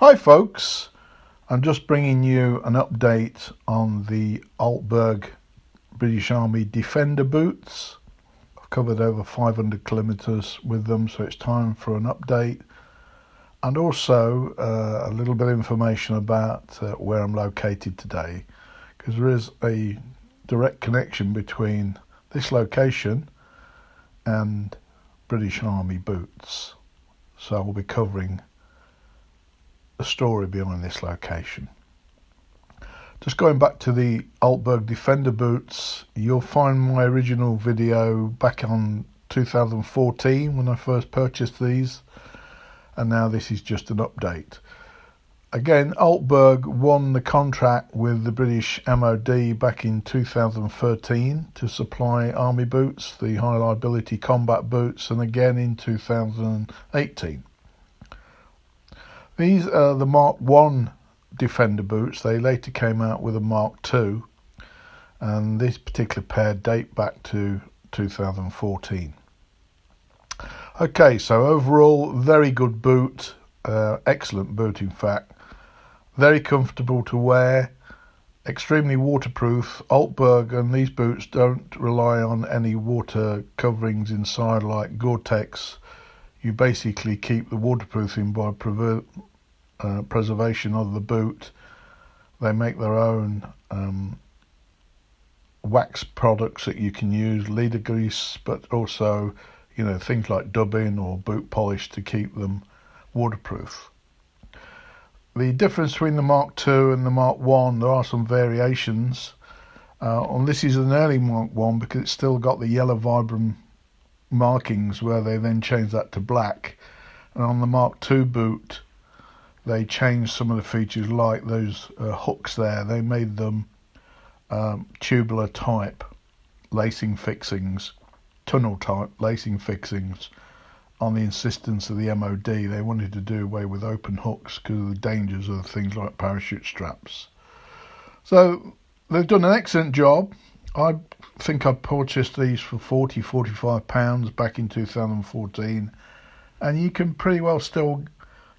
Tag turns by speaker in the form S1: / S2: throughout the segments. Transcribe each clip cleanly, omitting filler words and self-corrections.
S1: Hi folks, I'm just bringing you an update on the Altberg British Army Defender boots. I've covered over 500 kilometres with them, so it's time for an update, and also a little bit of information about where I'm located today, because there is a direct connection between this location and British Army boots, so I'll be covering the story behind this location. Just going back to the Alberg Defender boots, you'll find my original video back on 2014 when I first purchased these, and now this is just an update. Again, Altberg won the contract with the British MOD back in 2013 to supply army boots, the high liability combat boots, and again in 2018. These are the Mark 1 Defender boots. They later came out with a Mark 2, and this particular pair date back to 2014. Okay, so overall, very good boot, excellent boot in fact. Very comfortable to wear, extremely waterproof. Altberg and these boots don't rely on any water coverings inside like Gore-Tex. You basically keep the waterproofing by preservation of the boot. They make their own wax products that you can use, leather grease, but also things like dubbing or boot polish to keep them waterproof. The difference between the Mark II and the Mark I, there are some variations. On this is an early Mark I because it's still got the yellow Vibram markings, where they then changed that to black. And on the Mark II boot, they changed some of the features, like those hooks there. They made them tubular type lacing fixings, tunnel type lacing fixings, on the insistence of the MOD. They wanted to do away with open hooks because of the dangers of things like parachute straps. So they've done an excellent job. I think I purchased these for £45 back in 2014, and you can pretty well still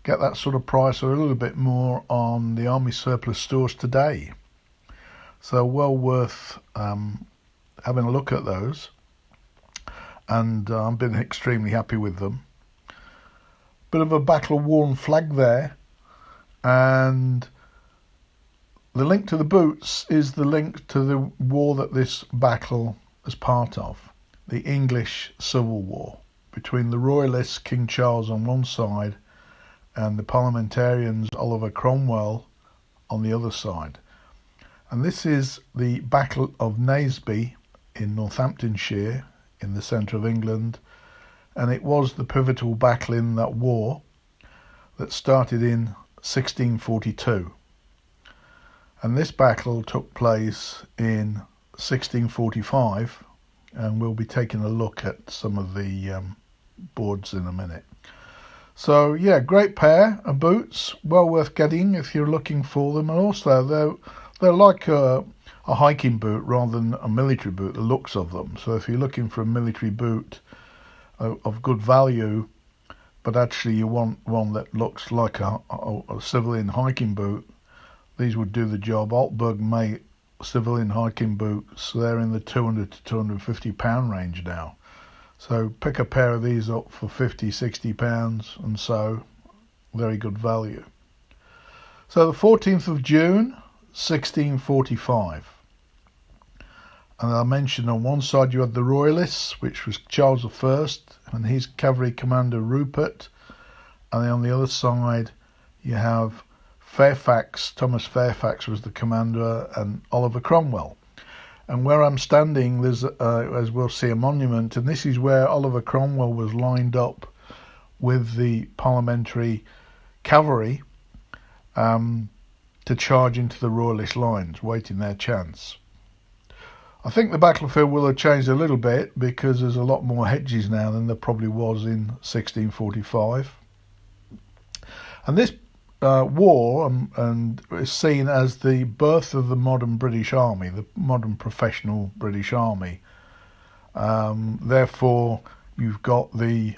S1: get that sort of price or a little bit more on the Army surplus stores today. So well worth having a look at those, and I've been extremely happy with them. Bit of a battle-worn flag there, and the link to the boots is the link to the war that this battle is part of, the English Civil War, between the Royalists, King Charles on one side, and the parliamentarians, Oliver Cromwell, on the other side. And this is the Battle of Naseby in Northamptonshire, in the centre of England, and it was the pivotal battle in that war that started in 1642. And this battle took place in 1645, and we'll be taking a look at some of the boards in a minute. So yeah, great pair of boots, well worth getting if you're looking for them. And also they're like a hiking boot rather than a military boot, the looks of them. So if you're looking for a military boot of good value, but actually you want one that looks like a civilian hiking boot, these would do the job. Altberg make civilian hiking boots. They're in the £200 to £250 range now. So pick a pair of these up for £50, £60, and so very good value. So the 14th of June, 1645. And I mentioned on one side you had the Royalists, which was Charles I and his cavalry commander Rupert. And then on the other side you have Fairfax. Thomas Fairfax was the commander, and Oliver Cromwell. And where I'm standing, there's, as we'll see, a monument, and this is where Oliver Cromwell was lined up with the parliamentary cavalry to charge into the Royalist lines, waiting their chance. I think the battlefield will have changed a little bit because there's a lot more hedges now than there probably was in 1645. And this war and is seen as the birth of the modern British Army, the modern professional British Army. Therefore, you've got the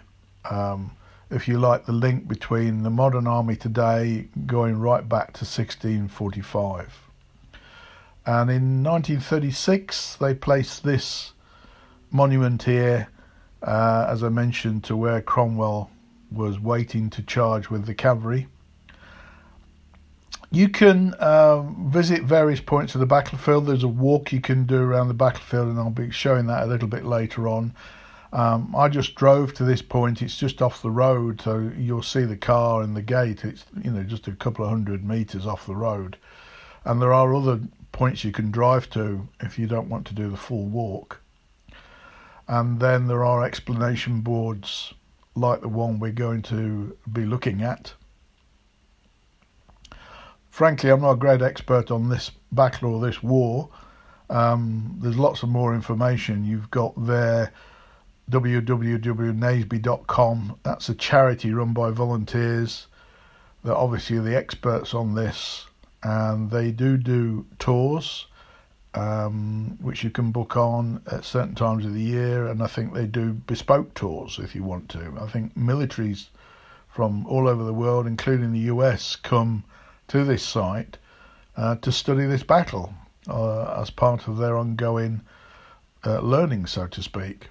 S1: if you like, the link between the modern army today going right back to 1645. And in 1936 they placed this monument here, as I mentioned, to where Cromwell was waiting to charge with the cavalry. You can visit various points of the battlefield. There's a walk you can do around the battlefield, and I'll be showing that a little bit later on. I just drove to this point. It's just off the road, so you'll see the car and the gate. It's, you know, just a couple of 100 metres off the road. And there are other points you can drive to if you don't want to do the full walk. And then there are explanation boards like the one we're going to be looking at. Frankly, I'm not a great expert on this battle or this war. There's lots of more information. You've got there www.naseby.com. That's a charity run by volunteers. They're obviously the experts on this, and they do tours, which you can book on at certain times of the year, and I think they do bespoke tours if you want to. I think militaries from all over the world, including the US, come to this site to study this battle as part of their ongoing learning, so to speak.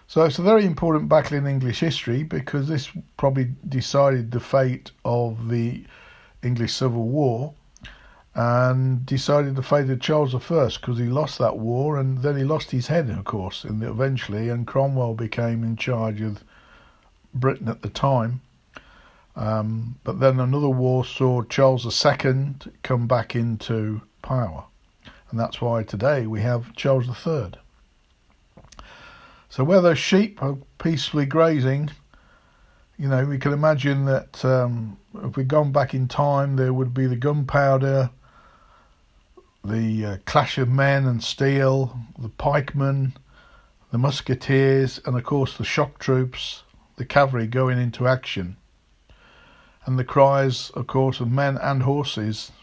S1: So it's a very important battle in English history, because this probably decided the fate of the English Civil War and decided the fate of Charles I, because he lost that war, and then he lost his head, of course, eventually, and Cromwell became in charge of Britain at the time. But then another war saw Charles II come back into power, and that's why today we have Charles III. So where those sheep are peacefully grazing, you know, we can imagine that if we'd gone back in time, there would be the gunpowder, the clash of men and steel, the pikemen, the musketeers, and of course the shock troops, the cavalry going into action. And the cries, of course, of men and horses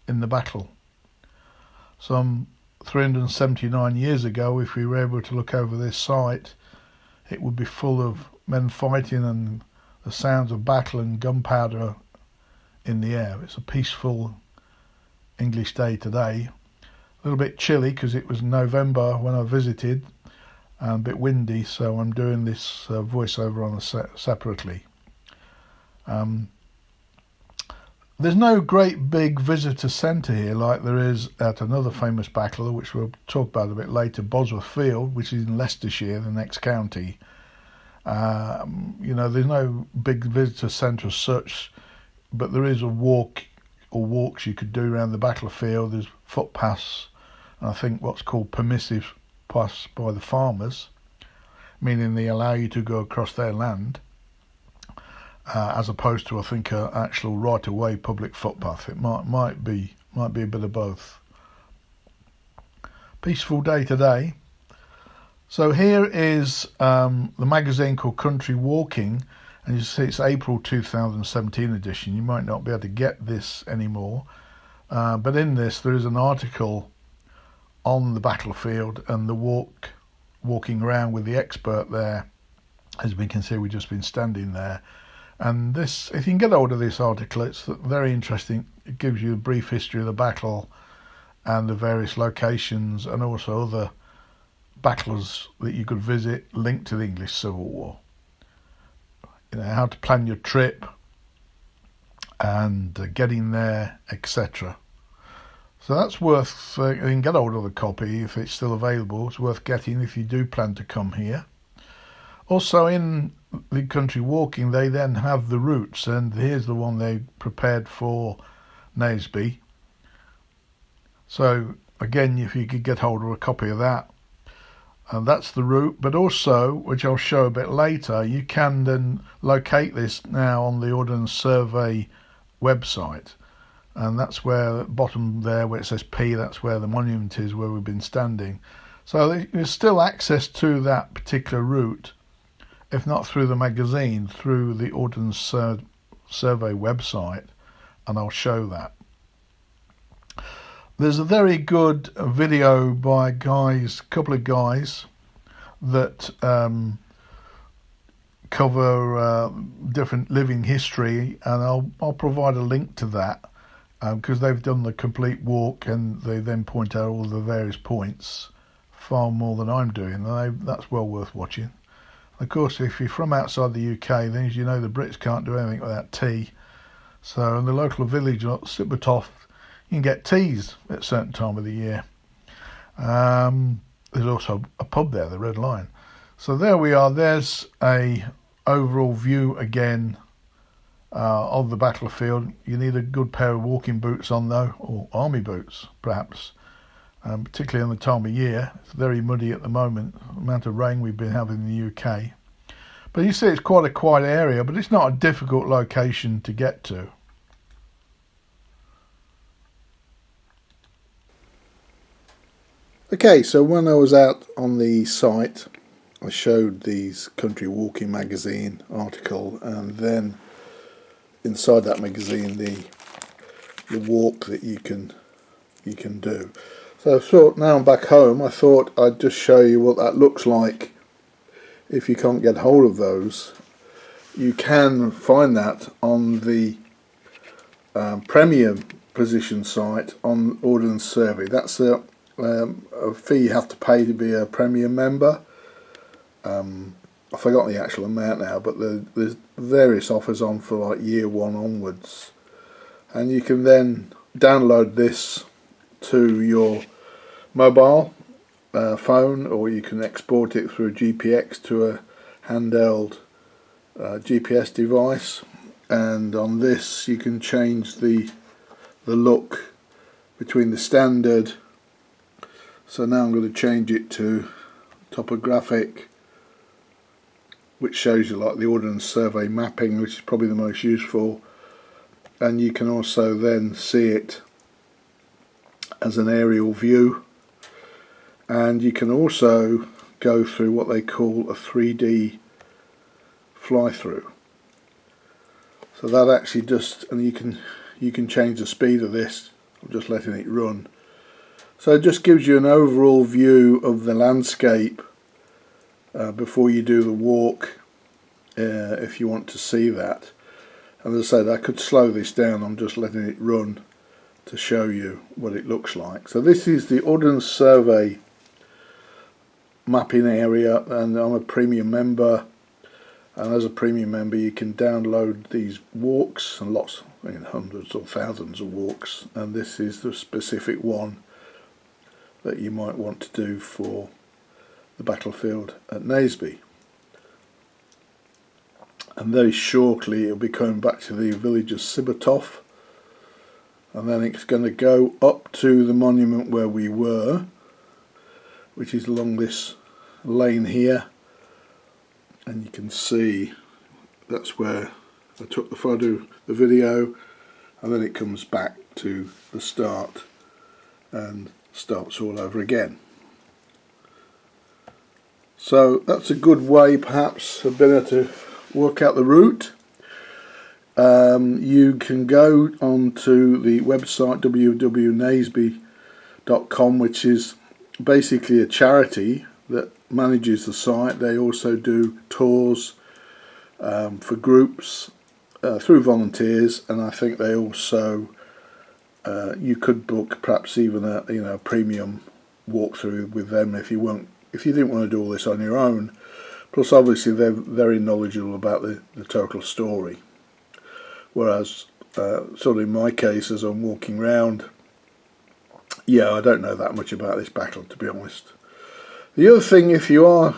S1: in the battle. Some 379 years ago, if we were able to look over this site, it would be full of men fighting and the sounds of battle and gunpowder in the air. It's a peaceful English day today. A little bit chilly because it was November when I visited, and a bit windy, so I'm doing this voiceover on separately. There's no great big visitor centre here like there is at another famous battle, which we'll talk about a bit later, Bosworth Field, which is in Leicestershire, the next county. You know, there's no big visitor centre as such, but there is a walk or walks you could do around the battlefield. There's footpaths, and I think what's called permissive paths by the farmers, meaning they allow you to go across their land. As opposed to, I think, an actual right-of-way public footpath. It might be a bit of both. Peaceful day today. So here is the magazine called Country Walking, and you see it's April 2017 edition. You might not be able to get this anymore, but in this there is an article on the battlefield and the walking around with the expert there. As we can see, we've just been standing there. And this, if you can get hold of this article, it's very interesting. It gives you a brief history of the battle and the various locations, and also other battles that you could visit linked to the English Civil War. You know, how to plan your trip and getting there, etc. So that's worth, you can get hold of the copy if it's still available. It's worth getting if you do plan to come here. Also in the Country Walking, they then have the routes, and here's the one they prepared for Naseby. So again, if you could get hold of a copy of that, and that's the route. But also, which I'll show a bit later, you can then locate this now on the Ordnance Survey website, and that's where at the bottom there where it says P, that's where the monument is where we've been standing. So there's still access to that particular route, if not through the magazine, through the Ordnance Survey website, and I'll show that. There's a very good video by a couple of guys that cover different living history, and I'll provide a link to that because they've done the complete walk and they then point out all the various points far more than I'm doing. That's well worth watching. Of course, if you're from outside the UK, then as you know, the Brits can't do anything without tea. So in the local village, like Sibbertoft, you can get teas at a certain time of the year. There's also a pub there, the Red Lion. So there we are. There's a overall view again of the battlefield. You need a good pair of walking boots on though, or army boots perhaps, particularly in the time of year. It's very muddy at the moment, the amount of rain we've been having in the UK. But you see it's quite a quiet area, but it's not a difficult location to get to.
S2: Okay, so when I was out on the site, I showed these Country Walking magazine article, and then inside that magazine the walk that you can do. So I thought, now I'm back home, I thought I'd just show you what that looks like. If you can't get hold of those, you can find that on the Premier position site on Ordnance Survey. That's a fee you have to pay to be a Premier member. I forgot the actual amount now, but there's various offers on for like year one onwards, and you can then download this to your mobile phone, or you can export it through GPX to a handheld GPS device, and on this you can change the look between the standard. So now I'm going to change it to topographic, which shows you like the Ordnance Survey mapping, which is probably the most useful, and you can also then see it as an aerial view, and you can also go through what they call a 3D fly-through. So that actually just, and you can change the speed of this. I'm just letting it run. So it just gives you an overall view of the landscape before you do the walk, if you want to see that. And as I said, I could slow this down, I'm just letting it run to show you what it looks like. So this is the Ordnance Survey mapping area, and I'm a premium member, and as a premium member you can download these walks, and lots, hundreds or thousands of walks, and this is the specific one that you might want to do for the battlefield at Naseby. And very shortly it'll be coming back to the village of Sibbertoft, and then it's going to go up to the monument where we were, which is along this lane here, and you can see that's where I took the photo, the video, and then it comes back to the start and starts all over again. So that's a good way perhaps of being able to work out the route. You can go onto the website www.naseby.com, which is basically a charity that manages the site. They also do tours for groups through volunteers, and I think they also you could book perhaps even a premium walkthrough with them if you didn't want to do all this on your own. Plus obviously they're very knowledgeable about the total story, whereas sort of in my case, as I'm walking around, I don't know that much about this battle, to be honest. The other thing, if you are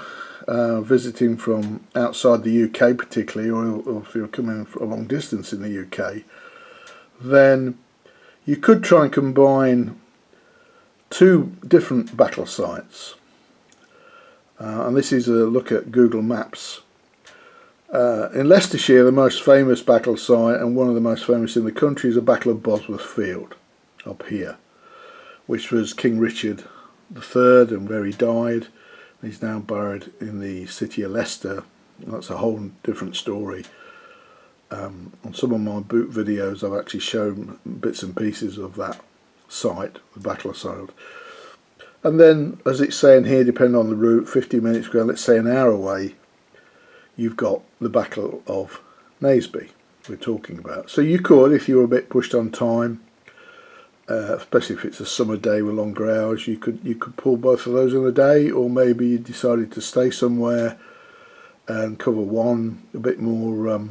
S2: visiting from outside the UK particularly, or if you're coming for a long distance in the UK, then you could try and combine two different battle sites. And this is a look at Google Maps. In Leicestershire, the most famous battle site, and one of the most famous in the country, is the Battle of Bosworth Field, up here, which was King Richard III, and where he died. He's now buried in the city of Leicester. That's a whole different story. On some of my boot videos I've actually shown bits and pieces of that site, the battle site. And then, as it's saying here, depending on the route, 50 minutes ago, let's say an hour away, you've got the Battle of Naseby we're talking about. So you could, if you were a bit pushed on time, especially if it's a summer day with longer hours, you could pull both of those in a day, or maybe you decided to stay somewhere and cover one a bit more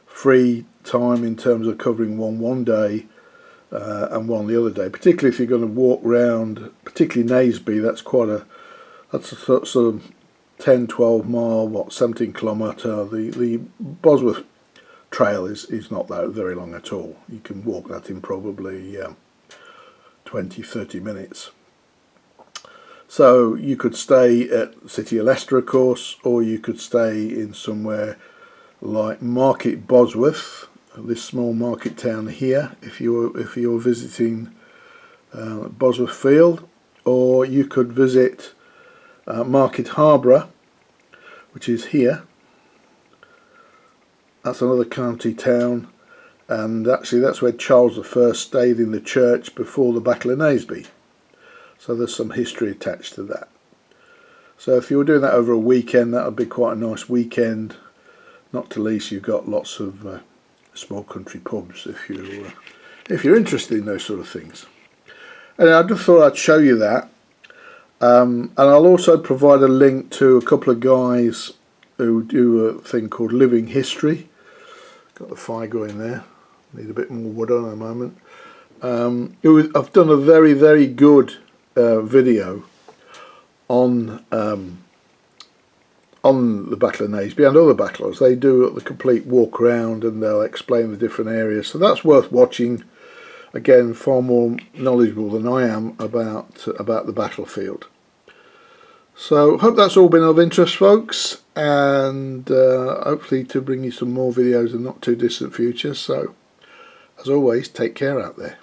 S2: free time in terms of covering one day and one the other day. Particularly if you're going to walk round, particularly Naseby, that's a sort of 10-12 mile, 17 kilometre. The Bosworth trail is not that very long at all. You can walk that in probably 20-30 minutes. So you could stay at the City of Leicester, of course, or you could stay in somewhere like Market Bosworth, this small market town here, if you're visiting Bosworth Field, or you could visit Market Harborough, which is here. That's another county town, and actually that's where Charles I stayed in the church before the Battle of Naseby. So there's some history attached to that. So if you were doing that over a weekend, that would be quite a nice weekend. Not to least, you've got lots of small country pubs if you're interested in those sort of things. And I just thought I'd show you that. And I'll also provide a link to a couple of guys who do a thing called Living History. Got the fire going there. Need a bit more wood on at the moment. I've done a very, very good video on the Battle of Naseby and other battles. They do the complete walk around and they'll explain the different areas. So that's worth watching. Again, far more knowledgeable than I am about the battlefield. So hope that's all been of interest, folks, and hopefully to bring you some more videos in the not too distant future. So as always, take care out there.